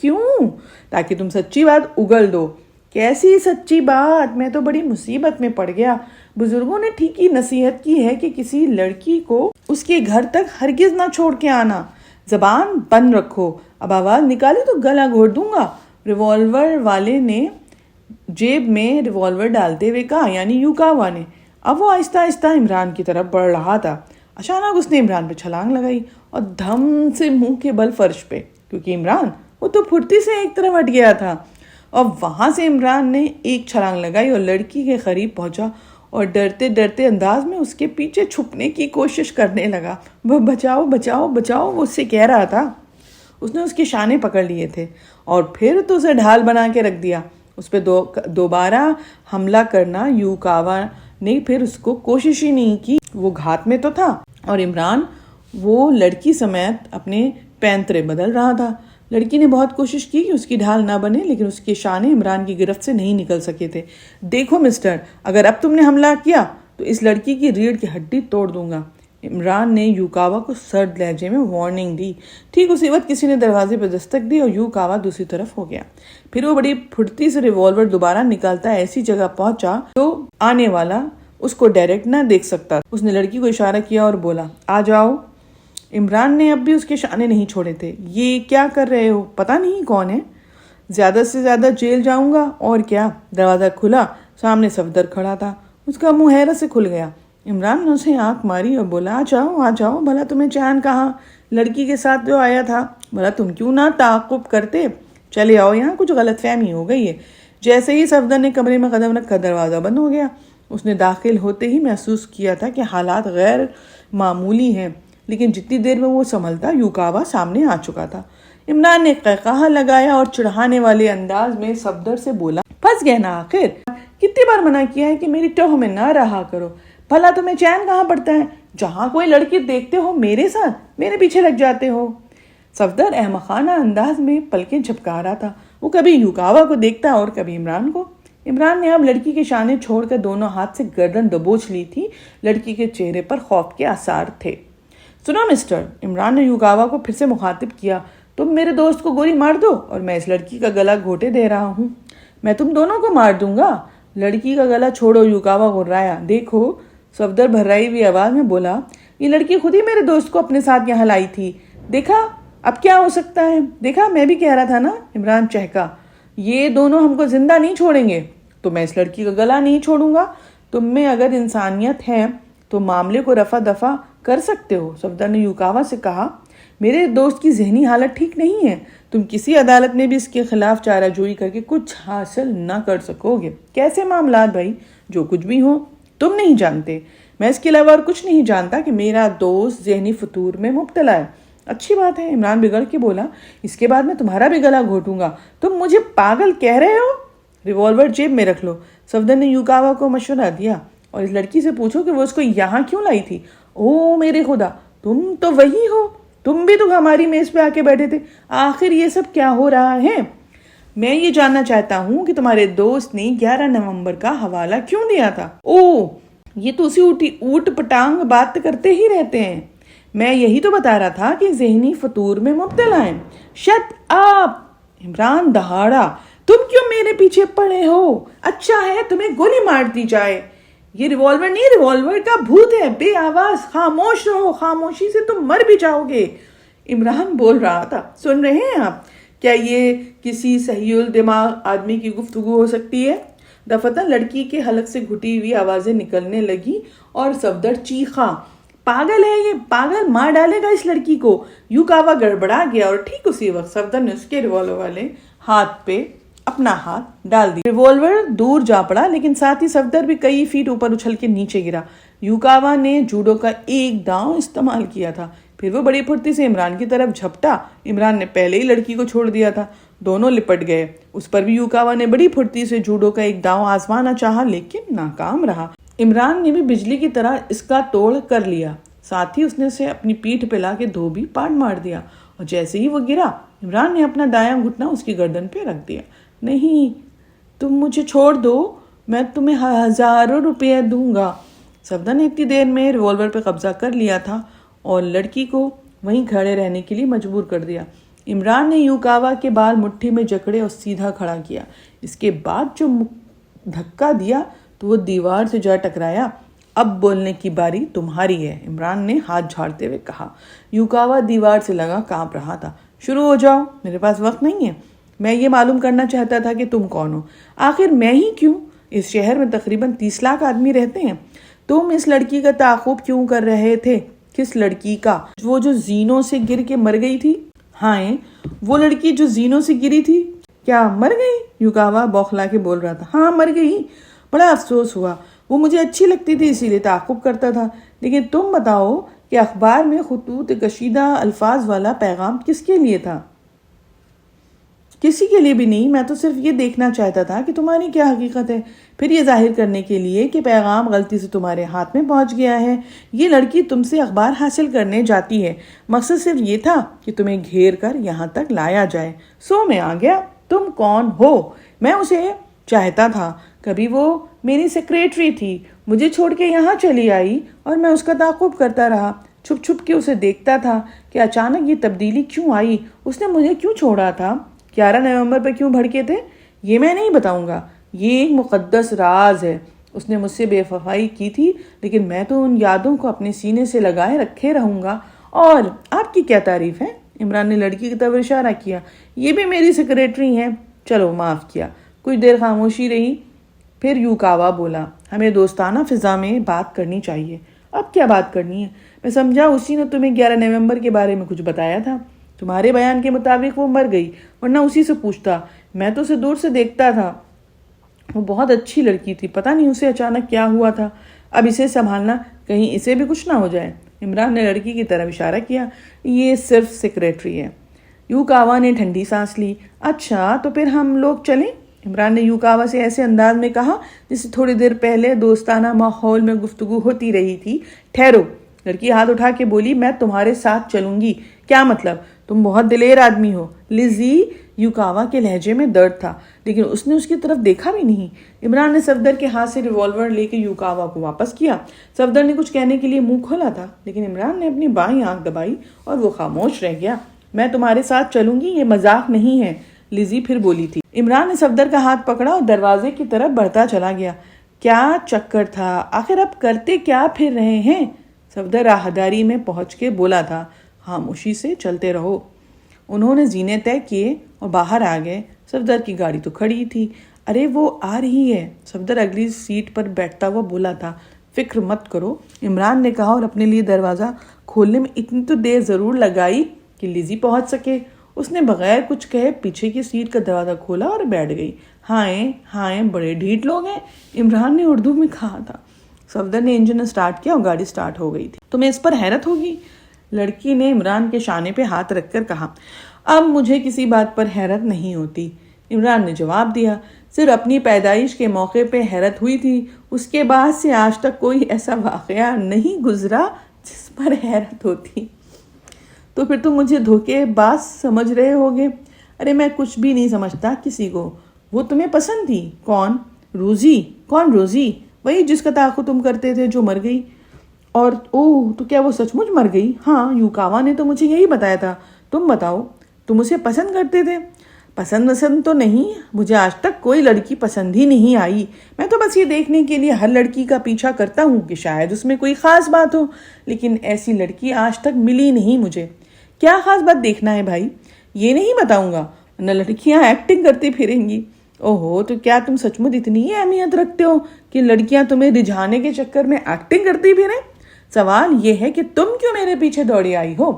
کیوں؟ تاکہ تم سچی بات اگل دو۔ کیسی سچی بات؟ میں تو بڑی مصیبت میں پڑ گیا۔ بزرگوں نے ٹھیک ہی نصیحت کی ہے کہ کسی لڑکی کو اس کے گھر تک ہرگز نہ چھوڑ کے آنا۔ زبان بند رکھو۔ اب آواز نکالی تو گلا گھونٹ دوں گا۔ ریوالور والے نے جیب میں ریوالور ڈالتے ہوئے کہا، یعنی یوکاوا نے۔ اب وہ آہستہ آہستہ عمران کی طرف بڑھ رہا تھا۔ اچانک اس نے عمران پہ چھلانگ لگائی اور دھم سے منہ کے بل فرش پہ، کیونکہ عمران وہ تو پھرتی سے ایک طرف ہٹ گیا تھا، اور وہاں سے عمران نے ایک چھلانگ لگائی اور لڑکی کے قریب پہنچا اور ڈرتے ڈرتے انداز میں اس کے پیچھے چھپنے کی کوشش کرنے لگا۔ وہ بچاؤ بچاؤ بچاؤ وہ اس سے کہہ رہا تھا۔ اس نے اس کے شانے پکڑ لیے تھے اور پھر تو اسے ڈھال بنا کے رکھ دیا۔ اس پہ دوبارہ حملہ کرنا یوکاوا نے پھر اس کو کوشش ہی نہیں کی۔ وہ گھات میں تو تھا اور عمران وہ لڑکی سمیت اپنے پینترے بدل رہا تھا۔ لڑکی نے بہت کوشش کی کہ اس کی ڈھال نہ بنے، لیکن اس کے شانے عمران کی گرفت سے نہیں نکل سکے تھے۔ دیکھو مسٹر، اگر اب تم نے حملہ کیا تو اس لڑکی کی ریڑھ کی ہڈی توڑ دوں گا۔ عمران نے یوکاوا کو سرد لہجے میں وارننگ دی۔ ٹھیک اسی وقت کسی نے دروازے پہ دستک دی اور یوکاوا دوسری طرف ہو گیا۔ پھر وہ بڑی پھرتی سے ریوالور دوبارہ نکالتا ایسی جگہ پہنچا تو آنے والا اس کو ڈائریکٹ نہ دیکھ سکتا۔ اس نے لڑکی کو اشارہ کیا اور بولا، آ جاؤ۔ عمران نے اب بھی اس کے شانے نہیں چھوڑے تھے۔ یہ کیا کر رہے ہو؟ پتہ نہیں کون ہے؟ زیادہ سے زیادہ جیل جاؤں گا اور کیا۔ دروازہ کھلا، سامنے صفدر کھڑا تھا۔ اس کا منہ حیرت سے کھل گیا۔ عمران نے اسے آنکھ ماری اور بولا، آ جاؤ، بھلا تمہیں چین کہاں؟ لڑکی کے ساتھ جو آیا تھا، بھلا تم کیوں نہ تعاقب کرتے؟ چلے آؤ، یہاں کچھ غلط فہمی ہو گئی ہے۔ جیسے ہی صفدر نے کمرے میں قدم رکھا دروازہ بند ہو گیا۔ اس نے داخل ہوتے ہی محسوس کیا تھا کہ حالات غیر معمولی ہیں، لیکن جتنی دیر میں وہ سنبھلتا یوکاوا سامنے آ چکا تھا۔ عمران نے قہقہہ لگایا اور چڑھانے والے انداز میں صفدر سے بولا، پھنس گئے نا آخر؟ کتنی بار منع کیا ہے کہ میری ٹوہ میں نہ رہا کرو؟ بھلا تمہیں چین کہاں پڑتا ہے؟ جہاں کوئی لڑکی دیکھتے ہو میرے ساتھ میرے پیچھے لگ جاتے ہو۔ صفدر احمقانہ انداز میں پلکیں جھپکا رہا تھا۔ وہ کبھی یوکاوا کو دیکھتا اور کبھی عمران کو۔ عمران نے اب لڑکی کے شانے چھوڑ کر دونوں ہاتھ سے گردن دبوچ لی تھی۔ لڑکی کے چہرے پر خوف کے آثار تھے۔ سنو مسٹر، عمران نے یوکاوا کو پھر سے مخاطب کیا، تم میرے دوست کو گولی مار دو اور میں اس لڑکی کا گلا گھونٹے دے رہا ہوں۔ میں تم دونوں کو مار دوں گا۔ لڑکی کا گلا چھوڑو، یوکاوا غرایا۔ دیکھو، صفدر بھرائی ہوئی آواز میں بولا، یہ لڑکی خود ہی میرے دوست کو اپنے ساتھ یہاں لائی تھی۔ دیکھا اب کیا ہو سکتا ہے؟ دیکھا، میں بھی کہہ رہا تھا نا۔ عمران چہکا، یہ دونوں ہم کو زندہ نہیں چھوڑیں گے۔ تو میں اس لڑکی کا گلا نہیں چھوڑوں گا۔ تم میں اگر انسانیت ہے تو معاملے کو رفع دفع کر سکتے ہو۔ صفدر نے یوکاوا سے کہا، میرے دوست کی ذہنی حالت ٹھیک نہیں ہے۔ تم کسی عدالت میں بھی اس کے خلاف چارہ جوئی کر کے کچھ حاصل نہ کر سکو گے۔ کیسے معاملات بھائی؟ جو کچھ بھی ہو تم نہیں جانتے۔ میں اس کے علاوہ اور کچھ نہیں جانتا کہ میرا دوست ذہنی فطور میں مبتلا ہے۔ اچھی بات ہے، عمران بگڑ کے بولا، اس کے بعد میں تمہارا بھی گلا گھونٹوں گا۔ تم مجھے پاگل کہہ رہے ہو؟ ریوالور جیب میں رکھ لو۔ صفدر نے یوکاوا کو مشورہ دیا، اور اس لڑکی سے پوچھو کہ وہ اس کو یہاں کیوں لائی تھی۔ او میرے خدا، تم تو وہی ہو، تم بھی تو ہماری میز پہ آ کے بیٹھے تھے۔ آخر یہ سب کیا ہو رہا ہے؟ میں یہ جاننا چاہتا ہوں کہ تمہارے دوست نے 11 نومبر کا حوالہ کیوں دیا تھا؟ او، یہ تو اسی اوٹ پٹانگ بات کرتے ہی رہتے ہیں۔ میں یہی تو بتا رہا تھا کہ ذہنی فطور میں مبتلا ہیں۔ Shut up! عمران دہاڑا، تم کیوں میرے پیچھے پڑے ہو؟ اچھا ہے تمہیں گولی مار دی جائے۔ یہ ریوالور نہیں، ریوالور کا بھوت ہے۔ بے آواز خاموش رہو، خاموشی سے تم مر بھی جاؤ گے۔ عمران بول رہا تھا، سن رہے ہیں آپ؟ کیا یہ کسی صحیح الدماغ آدمی کی گفتگو ہو سکتی ہے؟ دفتن لڑکی کے حلق سے گھٹی ہوئی آوازیں نکلنے لگی اور صفدر چیخا، پاگل ہے یہ، پاگل، مار ڈالے گا اس لڑکی کو۔ یوکاوا گڑبڑا گیا اور ٹھیک اسی وقت صفدر نے اس کے ریوالور والے ہاتھ پہ اپنا ہاتھ ڈال دیا۔ ریوالور دور جا پڑا، لیکن ساتھ ہی صفدر بھی کئی فیٹ اوپر اچھل کے نیچے گرا۔ یوکاوا نے جوڈو کا ایک داؤں استعمال کیا تھا، پھر وہ بڑی پھرتی سے عمران کی طرف جھپٹا۔ عمران نے پہلے ہی لڑکی کو چھوڑ دیا تھا، دونوں لپٹ گئے۔ اس پر بھی یوکاوا نے بڑی پھرتی سے جوڈو کا ایک داؤں آزمانا چاہا، لیکن ناکام رہا۔ عمران نے بھی بجلی کی طرح اس کا توڑ کر لیا، ساتھ ہی اس نے اسے اپنی پیٹھ پہ لا کے دھوبی پاٹ مار دیا، اور جیسے ہی وہ گرا عمران نے اپنا دایاں گھٹنا اس کی گردن پہ رکھ دیا۔ نہیں، تم مجھے چھوڑ دو، میں تمہیں 1000 روپے دوں گا۔ صفدر نے اتنی دیر میں ریوالور پہ قبضہ کر لیا تھا اور لڑکی کو وہیں کھڑے رہنے کے لیے مجبور کر دیا۔ عمران نے یوکاوا کے بال مٹھی میں جکڑے اور سیدھا کھڑا کیا. اس کے بعد جو دھکا دیا تو وہ دیوار سے جا ٹکرایا. اب بولنے کی باری تمہاری ہے، عمران نے ہاتھ جھاڑتے ہوئے کہا. یوکاوا دیوار سے لگا کانپ رہا تھا. شروع ہو جاؤ، میرے پاس وقت نہیں ہے. میں یہ معلوم کرنا چاہتا تھا کہ تم کون ہو. آخر میں ہی کیوں؟ اس شہر میں تقریباً 30 لاکھ آدمی رہتے ہیں. تم اس لڑکی کا تعاقب کیوں کر رہے تھے؟ کس لڑکی کا؟ وہ جو زینوں سے گر کے مر گئی تھی. ہاں، وہ لڑکی جو زینوں سے گری تھی. کیا مر گئی؟ یوکاوا بوکھلا کے بول رہا تھا. ہاں مر گئی. بڑا افسوس ہوا. وہ مجھے اچھی لگتی تھی اسی لیے تعاقب کرتا تھا. لیکن تم بتاؤ کہ اخبار میں خطوط کشیدہ الفاظ والا پیغام کس کے لیے تھا؟ کسی کے لیے بھی نہیں. میں تو صرف یہ دیکھنا چاہتا تھا کہ تمہاری کیا حقیقت ہے، پھر یہ ظاہر کرنے کے لیے کہ پیغام غلطی سے تمہارے ہاتھ میں پہنچ گیا ہے. یہ لڑکی تم سے اخبار حاصل کرنے جاتی ہے. مقصد صرف یہ تھا کہ تمہیں گھیر کر یہاں تک لایا جائے. میں آ گیا. تم کون ہو؟ میں اسے چاہتا تھا. کبھی وہ میری سیکریٹری تھی. مجھے چھوڑ کے یہاں چلی آئی اور میں اس کا تعاقب کرتا رہا. چھپ چھپ کے اسے دیکھتا تھا کہ اچانک یہ تبدیلی کیوں آئی. اس نے مجھے کیوں چھوڑا تھا؟ 11 نومبر پہ کیوں بھڑکے تھے؟ یہ میں نہیں بتاؤں گا. یہ ایک مقدس راز ہے. اس نے مجھ سے بے وفائی کی تھی، لیکن میں تو ان یادوں کو اپنے سینے سے لگائے رکھے رہوں گا. اور آپ کی کیا تعریف ہے؟ عمران نے لڑکی کی طرف اشارہ کیا. یہ بھی میری سیکریٹری ہیں. چلو معاف کیا. کچھ دیر خاموشی رہی. پھر یوکاوا بولا. ہمیں دوستانہ فضا میں بات کرنی چاہیے. اب کیا بات کرنی ہے؟ میں سمجھا اسی نے تمہیں 11 نومبر کے بارے میں کچھ بتایا تھا. تمہارے بیان کے مطابق وہ مر گئی، ورنہ اسی سے پوچھتا. میں تو اسے دور سے دیکھتا تھا. وہ بہت اچھی لڑکی تھی. پتہ نہیں اسے اچانک کیا ہوا تھا. اب اسے سنبھالنا، کہیں اسے بھی کچھ نہ ہو جائے. عمران نے لڑکی کی طرف اشارہ کیا. یہ صرف سیکریٹری ہے. یوکاوا نے ٹھنڈی سانس لی. اچھا تو پھر ہم لوگ چلیں؟ عمران نے یوکاوا سے ایسے انداز میں کہا جسے تھوڑی دیر پہلے دوستانہ ماحول میں گفتگو ہوتی رہی تھی. ٹھہرو. لڑکی ہاتھ اٹھا کے بولی. میں تمہارے ساتھ چلوں گی. کیا مطلب؟ تم بہت دلیر آدمی ہو لیزی. یوکاوا کے لہجے میں درد تھا، لیکن اس نے اس کی طرف دیکھا بھی نہیں. عمران نے صفدر کے ہاتھ سے ریوالور لے کے یوکاوا کو واپس کیا. صفدر نے کچھ کہنے کے لیے منہ کھولا تھا، لیکن عمران نے اپنی بائیں آنکھ دبائی اور وہ خاموش رہ گیا. میں تمہارے ساتھ چلوں گی، یہ مذاق نہیں ہے. لیزی پھر بولی تھی. عمران نے صفدر کا ہاتھ پکڑا اور دروازے کی طرف بڑھتا چلا گیا. کیا چکر تھا آخر؟ اب کرتے کیا پھر رہے ہیں؟ صفدر راہداری میں پہنچ کے بولا تھا. خاموشی سے چلتے رہو. انہوں نے زینے طے کیے اور باہر آ گئے. صفدر کی گاڑی تو کھڑی تھی. ارے وہ آ رہی ہے. صفدر اگلی سیٹ پر بیٹھتا ہوا بولا تھا. فکر مت کرو، عمران نے کہا اور اپنے لیے دروازہ کھولنے میں اتنی تو دیر ضرور لگائی کہ لیزی پہنچ سکے. اس نے بغیر کچھ کہے پیچھے کی سیٹ کا دروازہ کھولا اور بیٹھ گئی. ہائیں بڑے ڈھیٹ لوگ ہیں، عمران نے اردو میں کہا تھا. صفدر نے انجن سٹارٹ کیا اور گاڑی سٹارٹ ہو گئی تھی. تمہیں اس پر حیرت ہوگی، لڑکی نے عمران کے شانے پہ ہاتھ رکھ کر کہا. اب مجھے کسی بات پر حیرت نہیں ہوتی، عمران نے جواب دیا. صرف اپنی پیدائش کے موقع پہ حیرت ہوئی تھی. اس کے بعد سے آج تک کوئی ایسا واقعہ نہیں گزرا جس پر حیرت ہوتی. تو پھر تم مجھے دھوکے باز سمجھ رہے ہوگے. ارے میں کچھ بھی نہیں سمجھتا کسی کو. وہ تمہیں پسند تھی؟ کون؟ روزی. کون روزی؟ وہی جس کا تعاقب تم کرتے تھے، جو مر گئی. اور تو کیا وہ سچ مچ مر گئی؟ ہاں، یوکاوا نے تو مجھے یہی بتایا تھا. تم بتاؤ، تم اسے پسند کرتے تھے؟ پسند تو نہیں، مجھے آج تک کوئی لڑکی پسند ہی نہیں آئی. میں تو بس یہ دیکھنے کے لیے ہر لڑکی کا پیچھا کرتا ہوں کہ شاید اس میں کوئی خاص بات ہو، لیکن ایسی لڑکی آج تک ملی نہیں مجھے. کیا خاص بات دیکھنا ہے بھائی؟ یہ نہیں بتاؤں گا، نہ لڑکیاں ایکٹنگ کرتی پھریں گی. اوہو، تو کیا تم سچ مچ اتنی ہی اہمیت رکھتے ہو کہ لڑکیاں تمہیں رجھانے کے چکر میں ایکٹنگ کرتی پھریں؟ سوال یہ ہے کہ تم کیوں میرے پیچھے دوڑی آئی ہو؟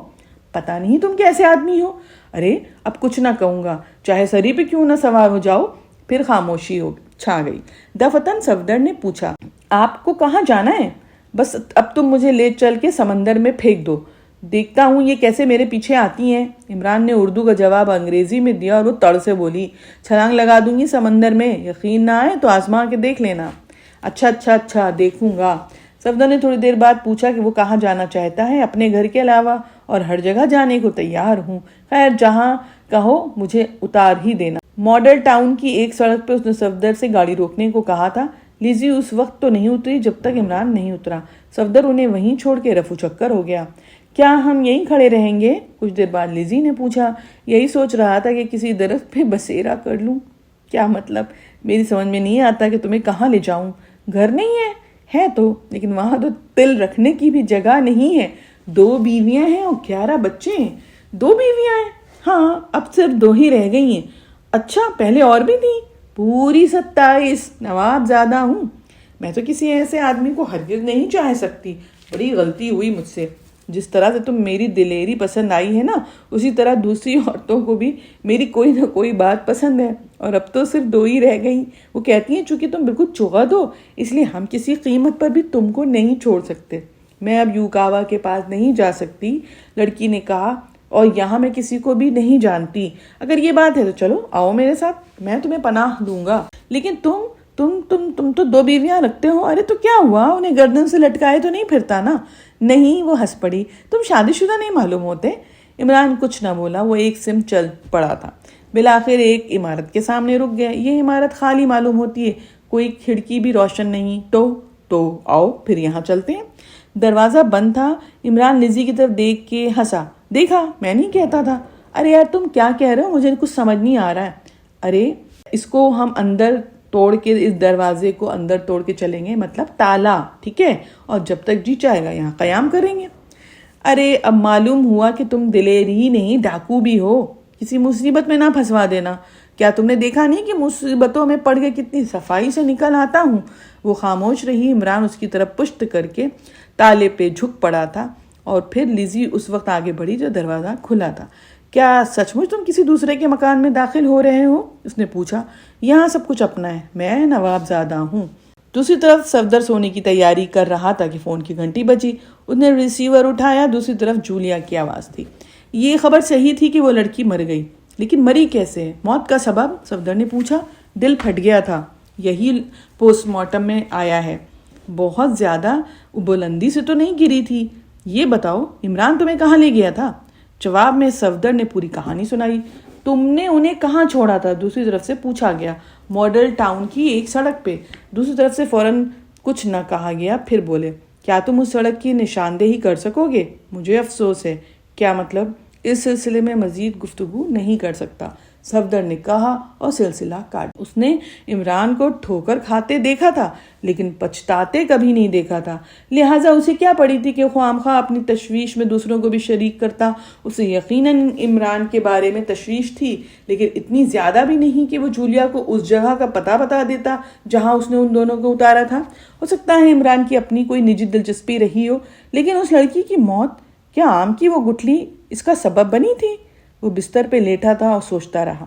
پتہ نہیں تم کیسے آدمی ہو. ارے اب کچھ نہ کہوں گا، چاہے سری پہ کیوں نہ سوار ہو جاؤ. پھر خاموشی چھا گئی. دفتن صفدر نے پوچھا. آپ کو کہاں جانا ہے؟ بس اب تم مجھے لے چل کے سمندر میں پھینک دو، دیکھتا ہوں یہ کیسے میرے پیچھے آتی ہیں. عمران نے اردو کا جواب انگریزی میں دیا اور وہ تڑ سے بولی. چھلانگ لگا دوں گی سمندر میں، یقین نہ آئے تو آزما کے دیکھ لینا. اچھا دیکھوں گا. صفدر نے تھوڑی دیر بعد پوچھا کہ وہ کہاں جانا چاہتا ہے. اپنے گھر کے علاوہ اور ہر جگہ جانے کو تیار ہوں. خیر جہاں کہو مجھے اتار ہی دینا. ماڈل ٹاؤن کی ایک سڑک پہ اس نے صفدر سے گاڑی روکنے کو کہا تھا. لیزی اس وقت تو نہیں اتری جب تک عمران نہیں اترا. صفدر انہیں وہیں چھوڑ کے رفو چکر ہو گیا. کیا ہم یہیں کھڑے رہیں گے؟ کچھ دیر بعد لیزی نے پوچھا۔ یہی سوچ رہا تھا کہ کسی درخت پہ بسیرا کر لوں۔ کیا مطلب؟ میری سمجھ میں نہیں آتا کہ تمہیں کہاں لے جاؤں۔ گھر نہیں ہے تو، لیکن وہاں تو تل رکھنے کی بھی جگہ نہیں ہے۔ 2 بیویاں ہیں اور 11 بچے ہیں۔ 2 بیویاں ہیں؟ ہاں، اب صرف 2 ہی رہ گئی ہیں۔ اچھا، پہلے اور بھی تھیں؟ پوری 27۔ نواب زادہ ہوں۔ میں تو کسی ایسے آدمی کو ہرگز نہیں چاہ سکتی۔ بڑی غلطی ہوئی مجھ سے۔ جس طرح سے تم میری دلیری پسند آئی ہے نا، اسی طرح دوسری عورتوں کو بھی میری کوئی نہ کوئی بات پسند ہے، اور اب تو صرف 2 ہی رہ گئی۔ وہ کہتی ہیں چونکہ تم بالکل چغد ہو، اس لیے ہم کسی قیمت پر بھی تم کو نہیں چھوڑ سکتے۔ میں اب یوکاوا کے پاس نہیں جا سکتی، لڑکی نے کہا، اور یہاں میں کسی کو بھی نہیں جانتی۔ اگر یہ بات ہے تو چلو آؤ میرے ساتھ، میں تمہیں پناہ دوں گا۔ لیکن تم تو 2 بیویاں رکھتے ہو۔ ارے تو کیا ہوا؟ انہیں گردن سے لٹکائے تو نہیں پھرتا نا؟ نہیں، وہ ہنس پڑی۔ تم شادی شدہ نہیں معلوم ہوتے؟ عمران کچھ نہ بولا، وہ ایک سم چل پڑا تھا۔ بالآخر ایک عمارت کے سامنے رک گیا۔ یہ عمارت خالی معلوم ہوتی ہے، کوئی کھڑکی بھی روشن نہیں۔ تو آؤ پھر یہاں چلتے ہیں۔ دروازہ بند تھا۔ عمران لیزی کی طرف دیکھ کے ہنسا۔ دیکھا، میں نہیں کہتا تھا۔ ارے یار تم کیا کہہ رہے ہو؟ مجھے کچھ سمجھ نہیں آ رہا ہے۔ ارے اس کو ہم اندر توڑ کے، اس دروازے کو اندر توڑ کے چلیں گے، مطلب تالا، ٹھیک ہے؟ اور جب تک جی چاہے گا یہاں قیام کریں گے۔ ارے اب معلوم ہوا کہ تم دلیر ہی نہیں، ڈاکو بھی ہو۔ کسی مصیبت میں نہ پھنسوا دینا۔ کیا تم نے دیکھا نہیں کہ مصیبتوں میں پڑ کے کتنی صفائی سے نکل آتا ہوں؟ وہ خاموش رہی۔ عمران اس کی طرف پشت کر کے تالے پہ جھک پڑا تھا، اور پھر لیزی اس وقت آگے بڑھی جب دروازہ کھلا تھا۔ کیا سچ مچ تم کسی دوسرے کے مکان میں داخل ہو رہے ہو؟ اس نے پوچھا۔ یہاں سب کچھ اپنا ہے، میں نواب زادہ ہوں۔ دوسری طرف صفدر سونے کی تیاری کر رہا تھا کہ فون کی گھنٹی بجی۔ اس نے ریسیور اٹھایا۔ دوسری طرف جولیا کی آواز تھی۔ یہ خبر صحیح تھی کہ وہ لڑکی مر گئی، لیکن مری کیسے ہے؟ موت کا سبب؟ صفدر نے پوچھا۔ دل پھٹ گیا تھا، یہی پوسٹ مارٹم میں آیا ہے۔ بہت زیادہ بلندی سے تو نہیں گری تھی۔ یہ بتاؤ عمران تمہیں کہاں لے گیا تھا؟ جواب میں صفدر نے پوری کہانی سنائی۔ تم نے انہیں کہاں چھوڑا تھا؟ دوسری طرف سے پوچھا گیا۔ ماڈل ٹاؤن کی ایک سڑک پہ۔ دوسری طرف سے فوراً کچھ نہ کہا گیا۔ پھر بولے، کیا تم اس سڑک کی نشاندہی کر سکو گے؟ مجھے افسوس ہے۔ کیا مطلب؟ اس سلسلے میں مزید گفتگو نہیں کر سکتا، صفدر نے کہا اور سلسلہ کاٹ۔ اس نے عمران کو ٹھوکر کھاتے دیکھا تھا، لیکن پچھتاتے کبھی نہیں دیکھا تھا، لہٰذا اسے کیا پڑی تھی کہ خواہ مخواہ اپنی تشویش میں دوسروں کو بھی شریک کرتا۔ اسے یقیناً عمران کے بارے میں تشویش تھی، لیکن اتنی زیادہ بھی نہیں کہ وہ جولیا کو اس جگہ کا پتہ بتا دیتا جہاں اس نے ان دونوں کو اتارا تھا۔ ہو سکتا ہے عمران کی اپنی کوئی نجی دلچسپی رہی ہو، لیکن اس لڑکی کی موت کیا آم کی وہ گٹھلی اس کا سبب بنی تھی؟ وہ بستر پہ لیٹا تھا اور سوچتا رہا۔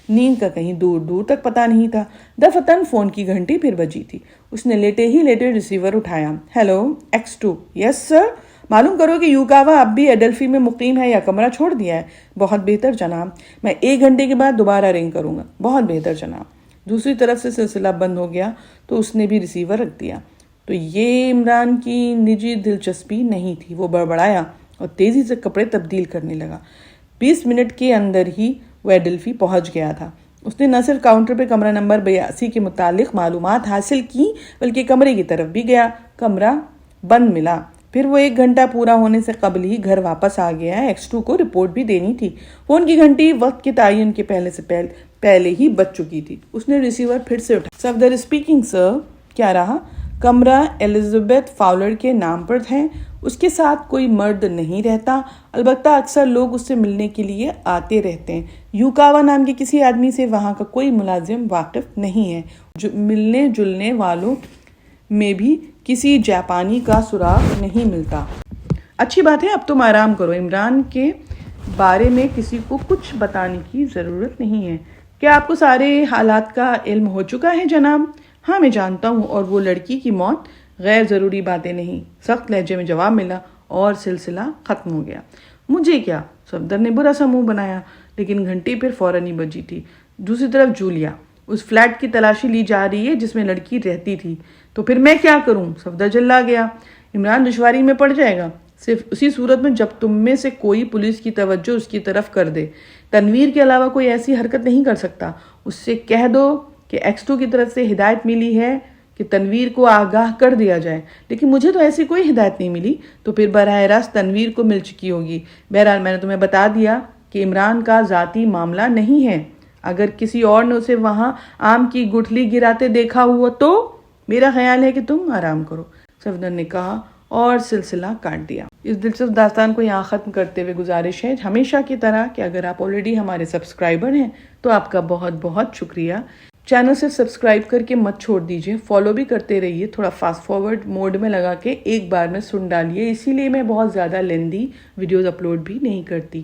نیند کا کہیں دور دور تک پتہ نہیں تھا۔ دفتن فون کی گھنٹی پھر بجی تھی۔ اس نے لیٹے ہی لیٹے ریسیور اٹھایا۔ Hello, X2۔ یس سر۔ معلوم کرو کہ یوکاوا اب بھی ایڈلفی میں مقیم ہے یا کمرہ چھوڑ دیا ہے؟ بہت بہتر جناب، میں 1 گھنٹے کے بعد دوبارہ رنگ کروں گا۔ بہت بہتر جناب۔ دوسری طرف سے سلسلہ بند ہو گیا تو اس نے بھی ریسیور رکھ دیا۔ تو یہ عمران کی نجی دلچسپی نہیں تھی۔ وہ بڑبڑایا اور تیزی سے کپڑے تبدیل کرنے لگا۔ 20 منٹ کے اندر ہی وہ ایڈلفی پہنچ گیا تھا۔ اس نے نہ صرف کاؤنٹر پہ کمرہ نمبر 82 کے متعلق معلومات حاصل کی، بلکہ کمرے کی طرف بھی گیا۔ کمرہ بند ملا۔ پھر وہ 1 گھنٹہ پورا ہونے سے قبل ہی گھر واپس آ گیا۔ X2 کو رپورٹ بھی دینی تھی۔ فون کی گھنٹی وقت کے تعین کے پہلے ہی بج چکی تھی۔ اس نے ریسیور پھر سے اٹھا۔ صفدر اسپیکنگ سر۔ کیا رہا؟ کمرہ ایلزبتھ فاؤلر کے نام پر ہے۔ اس کے ساتھ کوئی مرد نہیں رہتا، البتہ اکثر لوگ اس سے ملنے کے لیے آتے رہتے ہیں۔ یوکاوا نام کے کسی آدمی سے وہاں کا کوئی ملازم واقف نہیں ہے۔ ملنے جلنے والوں میں بھی کسی جاپانی کا سراغ نہیں ملتا۔ اچھی بات ہے، اب تم آرام کرو۔ عمران کے بارے میں کسی کو کچھ بتانے کی ضرورت نہیں ہے۔ کیا آپ کو سارے حالات کا علم ہو چکا ہے جناب؟ ہاں میں جانتا ہوں، اور وہ لڑکی کی موت غیر ضروری باتیں نہیں، سخت لہجے میں جواب ملا، اور سلسلہ ختم ہو گیا۔ مجھے کیا؟ صفدر نے برا سا منہ بنایا، لیکن گھنٹی پھر فوراً ہی بجی تھی۔ دوسری طرف جولیا، اس فلیٹ کی تلاشی لی جا رہی ہے جس میں لڑکی رہتی تھی۔ تو پھر میں کیا کروں؟ صفدر جلا گیا۔ عمران دشواری میں پڑ جائے گا، صرف اسی صورت میں جب تم میں سے کوئی پولیس کی توجہ اس کی طرف کر دے۔ تنویر کے علاوہ کوئی ایسی حرکت نہیں کر سکتا۔ اس سے کہہ دو کہ X2 کی طرف سے ہدایت ملی ہے کہ تنویر کو آگاہ کر دیا جائے، لیکن مجھے تو ایسی کوئی ہدایت نہیں ملی، تو پھر براہ راست تنویر کو مل چکی ہوگی۔ بہرحال میں نے تمہیں بتا دیا کہ عمران کا ذاتی معاملہ نہیں ہے۔ اگر کسی اور نے اسے وہاں آم کی گٹھلی گراتے دیکھا ہوا تو میرا خیال ہے کہ تم آرام کرو، صفدر نے کہا اور سلسلہ کاٹ دیا۔ اس دلچسپ داستان کو یہاں ختم کرتے ہوئے گزارش ہے ہمیشہ کی طرح کہ اگر آپ آلریڈی ہمارے سبسکرائبر ہیں تو آپ کا بہت بہت شکریہ۔ چینل سے سبسکرائب کر کے مت چھوڑ دیجئے، فالو بھی کرتے رہیے، تھوڑا فاسٹ فارورڈ موڈ میں لگا کے ایک بار میں سن ڈالیے، اسی لیے میں بہت زیادہ لیندی ویڈیوز اپلوڈ بھی نہیں کرتی۔